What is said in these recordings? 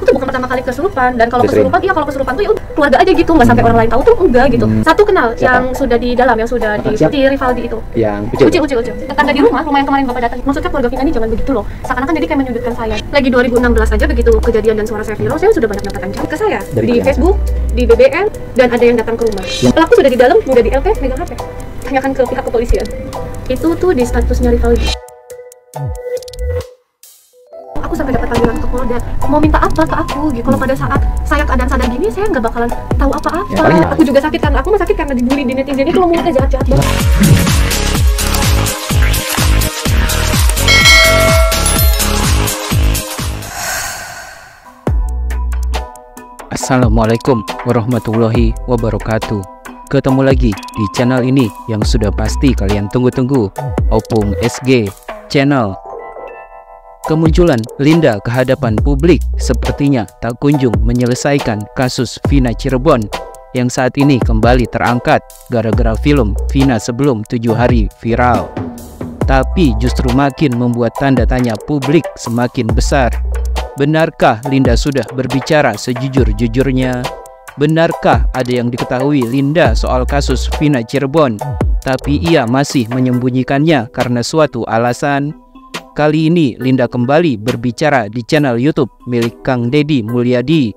aku tuh bukan pertama kali kesurupan, dan kalau Udah sering? kesurupan, iya kalau kesurupan tuh ya udah keluarga aja gitu, nggak sampai orang lain tahu tuh enggak gitu. Satu kenal Siapa? yang sudah di dalam, yang sudah di Siapa? Rivaldi itu. Yang kecil. Ucil. Tetangga di rumah yang kemarin Bapak datang. Maksudnya keluarga Vina ini jangan begitu loh. Seakan-akan jadi kayak menyudutkan saya. Lagi 2016 aja begitu kejadian dan suara saya viral, saya sudah banyak mendapat ancaman ke saya. Dari Di siapa? Facebook, di BBM, dan ada yang datang ke rumah. Pelaku sudah di dalam, udah di LP, megang HP. Tanyakan ke pihak kepolisian. Itu tuh di statusnya Rivaldi. Aku sampai dapat panggilan ke Polda, mau minta apa ke aku gitu. Kalau pada saat saya keadaan sadar gini, saya nggak bakalan tahu apa-apa. Ya, Aku juga sakit karena aku mah sakit karena dibully di netizen itu, mulutnya jahat-jahat banget. Assalamualaikum warahmatullahi wabarakatuh. Ketemu lagi di channel ini yang sudah pasti kalian tunggu-tunggu, Opung SG Channel. Kemunculan Linda ke hadapan publik sepertinya tak kunjung menyelesaikan kasus Vina Cirebon yang saat ini kembali terangkat gara-gara film Vina sebelum 7 hari viral. Tapi justru makin membuat tanda tanya publik semakin besar. Benarkah Linda sudah berbicara sejujur-jujurnya? Benarkah ada yang diketahui Linda soal kasus Vina Cirebon, tapi ia masih menyembunyikannya karena suatu alasan? Kali ini Linda kembali berbicara di channel YouTube milik Kang Deddy Mulyadi.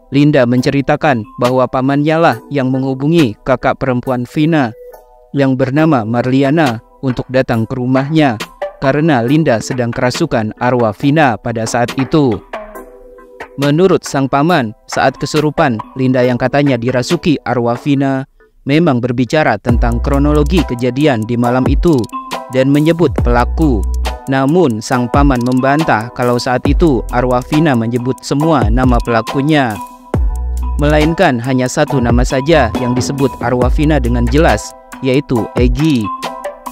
Linda menceritakan bahwa pamannya lah yang menghubungi kakak perempuan Vina yang bernama Marliana untuk datang ke rumahnya karena Linda sedang kerasukan arwah Vina pada saat itu. Menurut sang paman, saat kesurupan, Linda yang katanya dirasuki arwah Vina memang berbicara tentang kronologi kejadian di malam itu dan menyebut pelaku. Namun sang paman membantah kalau saat itu arwah Vina menyebut semua nama pelakunya, melainkan hanya satu nama saja yang disebut arwah Vina dengan jelas, yaitu Egy.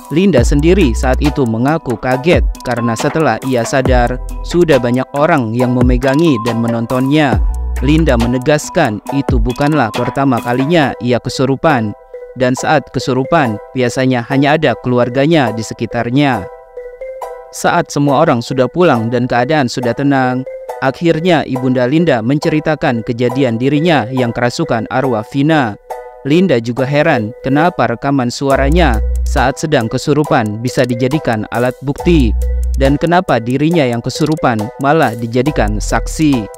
Linda sendiri saat itu mengaku kaget karena setelah ia sadar sudah banyak orang yang memegangi dan menontonnya. Linda menegaskan itu bukanlah pertama kalinya ia kesurupan, dan saat kesurupan biasanya hanya ada keluarganya di sekitarnya. Saat semua orang sudah pulang dan keadaan sudah tenang, akhirnya Ibunda Linda menceritakan kejadian dirinya yang kerasukan arwah Vina. Linda juga heran kenapa rekaman suaranya saat sedang kesurupan bisa dijadikan alat bukti, dan kenapa dirinya yang kesurupan malah dijadikan saksi.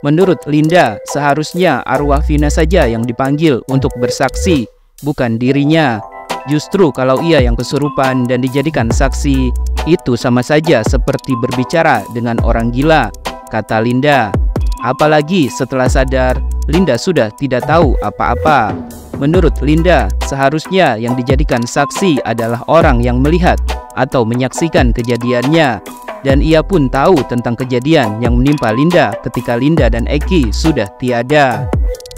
Menurut Linda, seharusnya arwah Vina saja yang dipanggil untuk bersaksi, bukan dirinya. Justru kalau ia yang kesurupan dan dijadikan saksi, itu sama saja seperti berbicara dengan orang gila, kata Linda. Apalagi setelah sadar, Linda sudah tidak tahu apa-apa. Menurut Linda, seharusnya yang dijadikan saksi adalah orang yang melihat atau menyaksikan kejadiannya. Dan ia pun tahu tentang kejadian yang menimpa Linda ketika Linda dan Eki sudah tiada.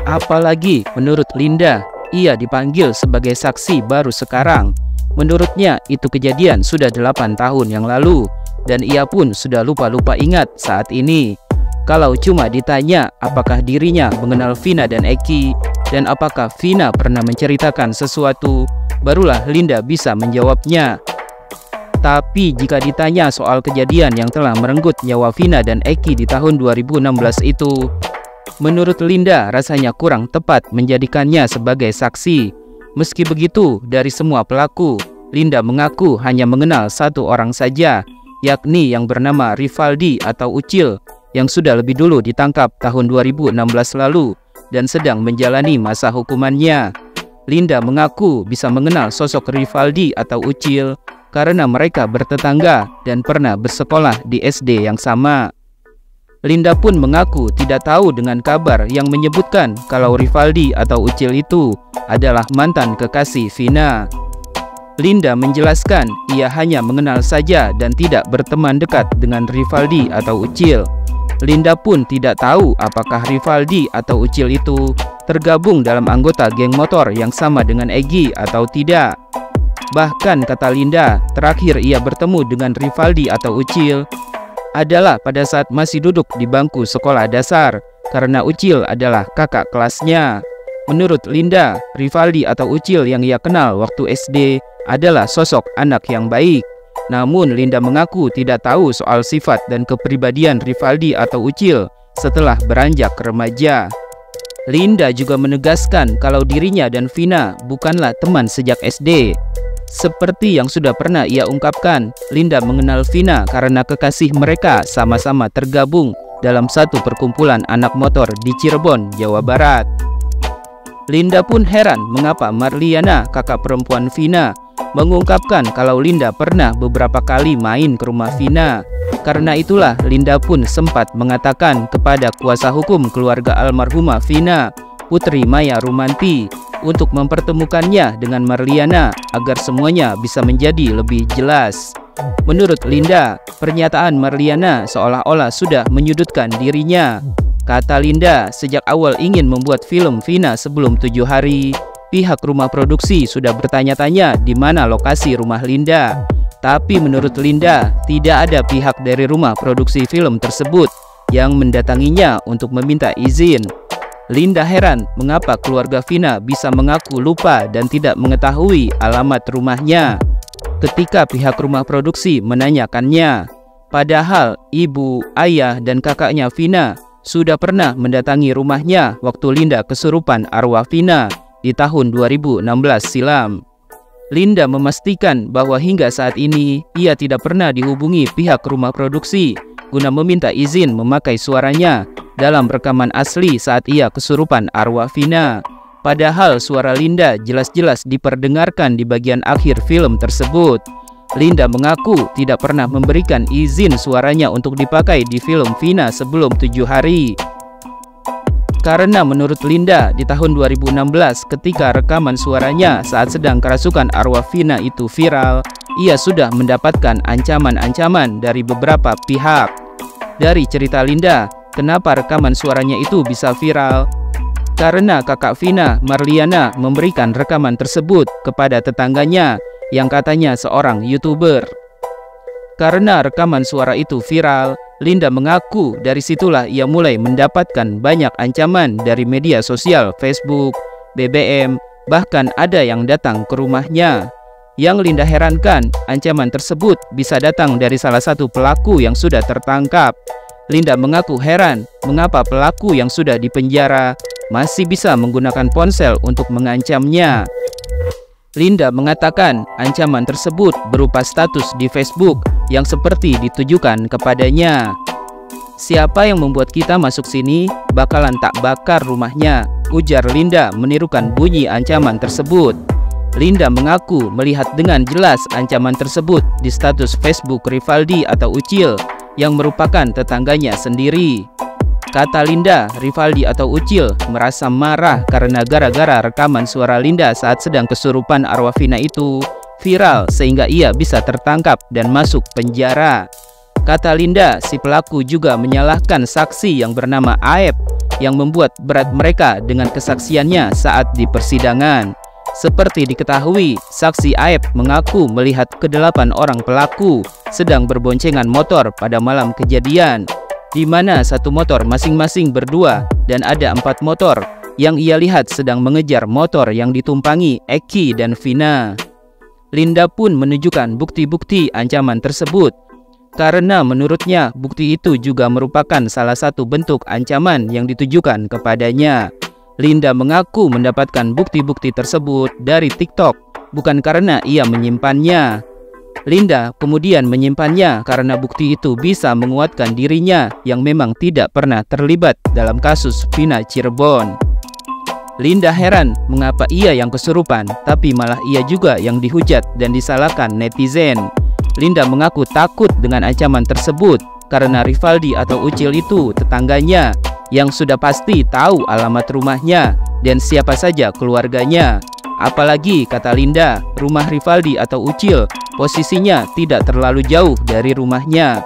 Apalagi menurut Linda, ia dipanggil sebagai saksi baru sekarang. Menurutnya itu kejadian sudah 8 tahun yang lalu, dan ia pun sudah lupa-lupa ingat saat ini. Kalau cuma ditanya apakah dirinya mengenal Vina dan Eki, dan apakah Vina pernah menceritakan sesuatu, barulah Linda bisa menjawabnya. Tapi jika ditanya soal kejadian yang telah merenggut nyawa Vina dan Eki di tahun 2016 itu, menurut Linda rasanya kurang tepat menjadikannya sebagai saksi. Meski begitu, dari semua pelaku, Linda mengaku hanya mengenal satu orang saja, yakni yang bernama Rivaldi atau Ucil, yang sudah lebih dulu ditangkap tahun 2016 lalu dan sedang menjalani masa hukumannya. Linda mengaku bisa mengenal sosok Rivaldi atau Ucil karena mereka bertetangga dan pernah bersekolah di SD yang sama. Linda pun mengaku tidak tahu dengan kabar yang menyebutkan kalau Rivaldi atau Ucil itu adalah mantan kekasih Vina. Linda menjelaskan ia hanya mengenal saja dan tidak berteman dekat dengan Rivaldi atau Ucil. Linda pun tidak tahu apakah Rivaldi atau Ucil itu tergabung dalam anggota geng motor yang sama dengan Egy atau tidak. Bahkan kata Linda, terakhir ia bertemu dengan Rivaldi atau Ucil adalah pada saat masih duduk di bangku sekolah dasar, karena Ucil adalah kakak kelasnya. Menurut Linda, Rivaldi atau Ucil yang ia kenal waktu SD adalah sosok anak yang baik. Namun Linda mengaku tidak tahu soal sifat dan kepribadian Rivaldi atau Ucil setelah beranjak remaja. Linda juga menegaskan kalau dirinya dan Vina bukanlah teman sejak SD. Seperti yang sudah pernah ia ungkapkan, Linda mengenal Vina karena kekasih mereka sama-sama tergabung dalam satu perkumpulan anak motor di Cirebon, Jawa Barat. Linda pun heran mengapa Marliana, kakak perempuan Vina, mengungkapkan kalau Linda pernah beberapa kali main ke rumah Vina. Karena itulah Linda pun sempat mengatakan kepada kuasa hukum keluarga almarhumah Vina, Putri Maya Rumanti, untuk mempertemukannya dengan Marliana agar semuanya bisa menjadi lebih jelas. Menurut Linda, pernyataan Marliana seolah-olah sudah menyudutkan dirinya. Kata Linda, sejak awal ingin membuat film Vina sebelum 7 hari, pihak rumah produksi sudah bertanya-tanya di mana lokasi rumah Linda. Tapi menurut Linda, tidak ada pihak dari rumah produksi film tersebut yang mendatanginya untuk meminta izin. Linda heran mengapa keluarga Vina bisa mengaku lupa dan tidak mengetahui alamat rumahnya ketika pihak rumah produksi menanyakannya. Padahal ibu, ayah, dan kakaknya Vina sudah pernah mendatangi rumahnya waktu Linda kesurupan arwah Vina di tahun 2016 silam. Linda memastikan bahwa hingga saat ini ia tidak pernah dihubungi pihak rumah produksi guna meminta izin memakai suaranya dalam rekaman asli saat ia kesurupan arwah Vina. Padahal suara Linda jelas-jelas diperdengarkan di bagian akhir film tersebut. Linda mengaku tidak pernah memberikan izin suaranya untuk dipakai di film Vina sebelum 7 hari. Karena menurut Linda, di tahun 2016 ketika rekaman suaranya saat sedang kerasukan arwah Vina itu viral, ia sudah mendapatkan ancaman-ancaman dari beberapa pihak. Dari cerita Linda, kenapa rekaman suaranya itu bisa viral? Karena kakak Vina, Marliana, memberikan rekaman tersebut kepada tetangganya yang katanya seorang YouTuber. Karena rekaman suara itu viral, Linda mengaku dari situlah ia mulai mendapatkan banyak ancaman dari media sosial Facebook, BBM, bahkan ada yang datang ke rumahnya. Yang Linda herankan, ancaman tersebut bisa datang dari salah satu pelaku yang sudah tertangkap. Linda mengaku heran mengapa pelaku yang sudah dipenjara masih bisa menggunakan ponsel untuk mengancamnya. Linda mengatakan ancaman tersebut berupa status di Facebook yang seperti ditujukan kepadanya. Siapa yang membuat kita masuk sini bakalan tak bakar rumahnya, ujar Linda menirukan bunyi ancaman tersebut. Linda mengaku melihat dengan jelas ancaman tersebut di status Facebook Rivaldi atau Ucil yang merupakan tetangganya sendiri. Kata Linda, Rivaldi atau Ucil merasa marah karena gara-gara rekaman suara Linda saat sedang kesurupan arwah Vina itu viral sehingga ia bisa tertangkap dan masuk penjara. Kata Linda, si pelaku juga menyalahkan saksi yang bernama Aep yang membuat berat mereka dengan kesaksiannya saat di persidangan. Seperti diketahui, saksi Aep mengaku melihat ke-8 orang pelaku sedang berboncengan motor pada malam kejadian, di mana satu motor masing-masing berdua dan ada 4 motor yang ia lihat sedang mengejar motor yang ditumpangi Eki dan Vina. Linda pun menunjukkan bukti-bukti ancaman tersebut karena menurutnya bukti itu juga merupakan salah satu bentuk ancaman yang ditujukan kepadanya. Linda mengaku mendapatkan bukti-bukti tersebut dari TikTok, bukan karena ia menyimpannya. Linda kemudian menyimpannya karena bukti itu bisa menguatkan dirinya yang memang tidak pernah terlibat dalam kasus Vina Cirebon. Linda heran mengapa ia yang kesurupan, tapi malah ia juga yang dihujat dan disalahkan netizen. Linda mengaku takut dengan ancaman tersebut karena Rivaldi atau Ucil itu tetangganya yang sudah pasti tahu alamat rumahnya dan siapa saja keluarganya. Apalagi, kata Linda, rumah Rivaldi atau Ucil posisinya tidak terlalu jauh dari rumahnya.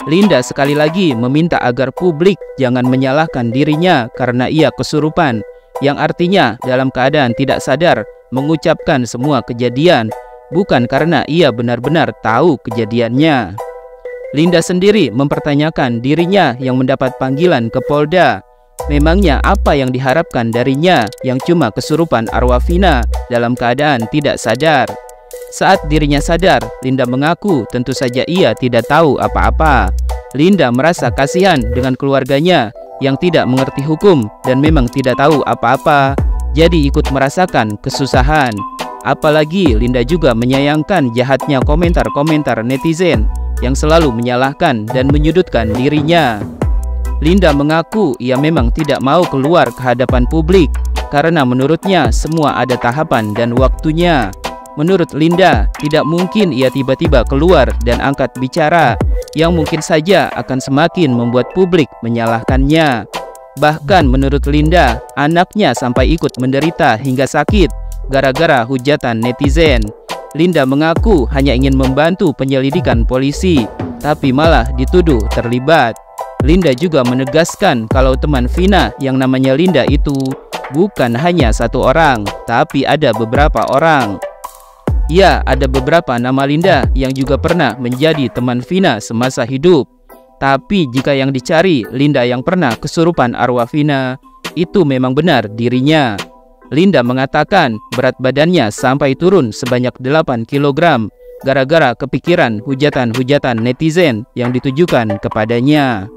Linda sekali lagi meminta agar publik jangan menyalahkan dirinya karena ia kesurupan, yang artinya dalam keadaan tidak sadar mengucapkan semua kejadian, bukan karena ia benar-benar tahu kejadiannya. Linda sendiri mempertanyakan dirinya yang mendapat panggilan ke Polda. Memangnya apa yang diharapkan darinya yang cuma kesurupan arwah Vina dalam keadaan tidak sadar? Saat dirinya sadar, Linda mengaku tentu saja ia tidak tahu apa-apa. Linda merasa kasihan dengan keluarganya yang tidak mengerti hukum dan memang tidak tahu apa-apa, jadi ikut merasakan kesusahan. Apalagi Linda juga menyayangkan jahatnya komentar-komentar netizen yang selalu menyalahkan dan menyudutkan dirinya. Linda mengaku ia memang tidak mau keluar ke hadapan publik karena menurutnya semua ada tahapan dan waktunya. Menurut Linda, tidak mungkin ia tiba-tiba keluar dan angkat bicara yang mungkin saja akan semakin membuat publik menyalahkannya. Bahkan menurut Linda, anaknya sampai ikut menderita hingga sakit gara-gara hujatan netizen. Linda mengaku hanya ingin membantu penyelidikan polisi, tapi malah dituduh terlibat. Linda juga menegaskan kalau teman Vina yang namanya Linda itu bukan hanya satu orang, tapi ada beberapa orang. Ya, ada beberapa nama Linda yang juga pernah menjadi teman Vina semasa hidup. Tapi jika yang dicari Linda yang pernah kesurupan arwah Vina, itu memang benar dirinya. Linda mengatakan berat badannya sampai turun sebanyak 8 kg gara-gara kepikiran hujatan-hujatan netizen yang ditujukan kepadanya.